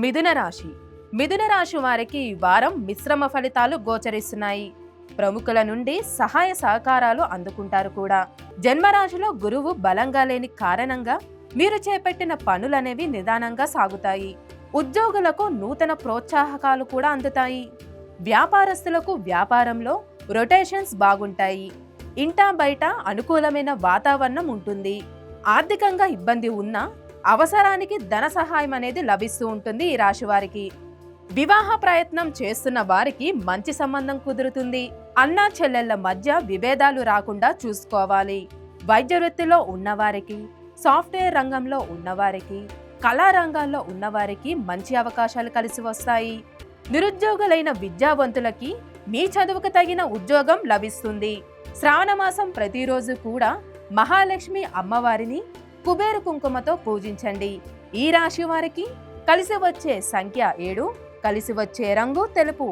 మిథున రాశి. మిథున రాశి వారికి ఈ వారం మిశ్రమ ఫలితాలు గోచరిస్తున్నాయి. ప్రముఖుల నుండి సహాయ సహకారాలు అందుకుంటారు కూడా. జన్మరాశిలో గురువు బలంగా లేని కారణంగా మీరు చేపట్టిన పనులనేవి నిదానంగా సాగుతాయి. ఉద్యోగులకు నూతన ప్రోత్సాహకాలు కూడా అందుతాయి. వ్యాపారస్తులకు వ్యాపారంలో రొటేషన్స్ బాగుంటాయి. ఇంటా బయట అనుకూలమైన వాతావరణం ఉంటుంది. ఆర్థికంగా ఇబ్బంది ఉన్నా అవసరానికి ధన సహాయం అనేది లభిస్తూ ఉంటుంది ఈ రాశి వారికి. వివాహ ప్రయత్నం చేస్తున్న వారికి మంచి సంబంధం కుదురుతుంది. అన్నా చెల్లెళ్ల మధ్య విభేదాలు రాకుండా చూసుకోవాలి. వైద్య వృత్తిలో ఉన్నవారికి, సాఫ్ట్వేర్ రంగంలో ఉన్నవారికి, కళా రంగాల్లో ఉన్నవారికి మంచి అవకాశాలు కలిసి వస్తాయి. నిరుద్యోగులైన విద్యావంతులకి మీ చదువుకు తగిన ఉద్యోగం లభిస్తుంది. శ్రావణమాసం ప్రతిరోజు కూడా మహాలక్ష్మి అమ్మవారిని కుబేర కుంకుమతో పూజించండి. ఈ రాశి వారికి కలిసి వచ్చే సంఖ్య 7, కలిసి వచ్చే రంగు తెలుపు.